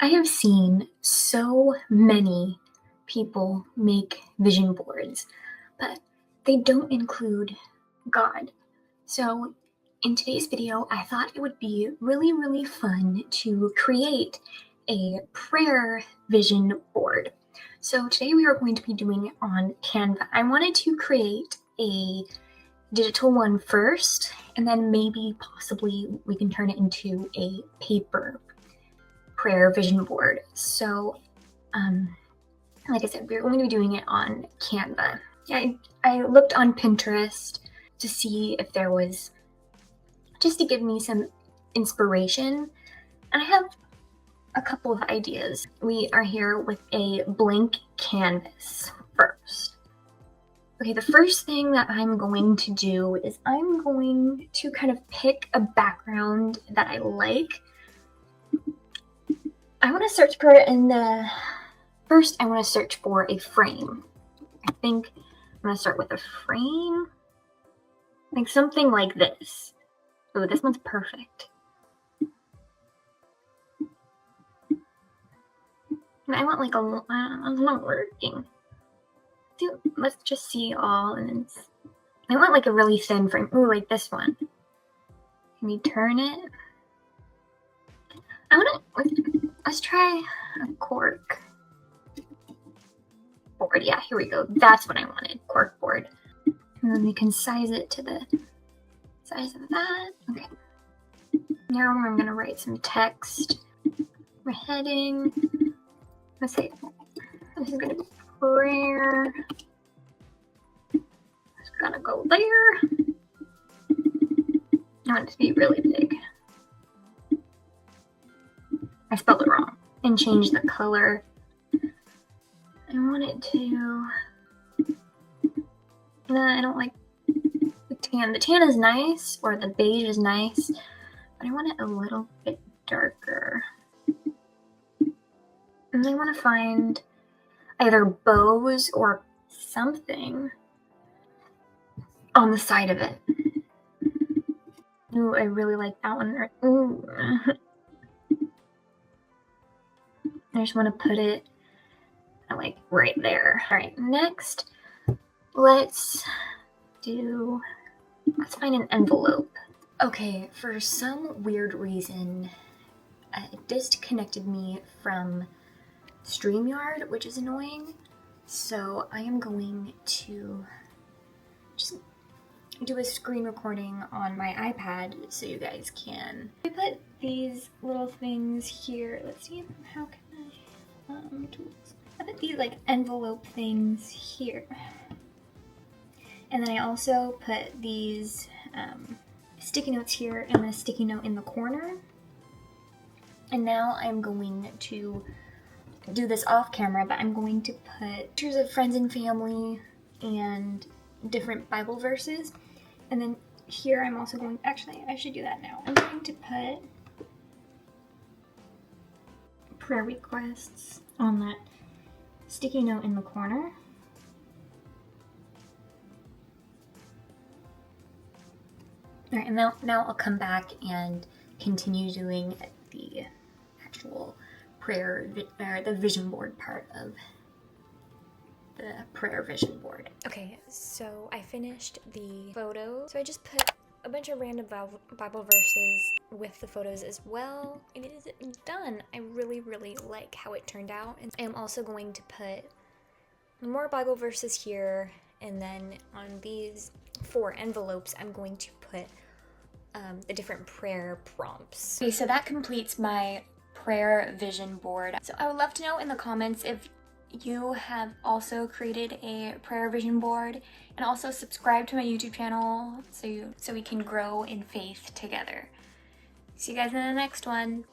I have seen so many people make vision boards, but they don't include God. So in today's video, I thought it would be really fun to create a prayer vision board. So today we are going to be doing it on Canva. I wanted to create a digital one first, and then maybe possibly we can turn it into a paper prayer vision board. So like I said, we're going to be doing it on Canva. I looked on Pinterest to see if there was, just to give me some inspiration, and I have a couple of ideas. We are here with a blank canvas first. Okay, the first thing that I'm going to do is I'm going to kind of pick a background that I like. I want to search for it in the... First, I want to search for a frame. I think I'm going to start with a frame. Like something like this. Oh, this one's perfect. And I want like a... it's not working. Dude, let's just see all, and then I want like a really thin frame. Ooh, like this one. Can we turn it? Let's try a cork board. Yeah, here we go. That's what I wanted. Cork board. And then we can size it to the size of that. Okay. Now I'm gonna write some text. My heading. Let's say this is gonna be prayer. It's gonna go there. I want it to be really big. I spelled it wrong. And change the color. I want it to... I don't like the tan. The tan is nice, or the beige is nice, but I want it a little bit darker. And I want to find either bows or something on the side of it. Ooh, I really like that one. Ooh. I just want to put it like right there. All right, next, let's find an envelope. Okay, for some weird reason, it disconnected me from StreamYard, which is annoying. So I am going to just do a screen recording on my iPad so you guys can. I put these little things here. Let's see, how can I, tools. I put these like envelope things here. And then I also put these sticky notes here and a sticky note in the corner. And now I'm going to do this off camera, but I'm going to put pictures of friends and family and different Bible verses. And then here I'm also going, actually I should do that now. I'm going to put prayer requests on that sticky note in the corner. All right, and now I'll come back and continue doing the actual prayer, or the vision board part of the prayer vision board. Okay, so I finished the photo. So I just put a bunch of random Bible verses with the photos as well. And it is done. I really like how it turned out. And I am also going to put more Bible verses here. And then on these 4 envelopes, I'm going to put the different prayer prompts. Okay, so that completes my prayer vision board. So I would love to know in the comments if you have also created a prayer vision board, and also subscribe to my YouTube channel so we can grow in faith together. See you guys in the next one.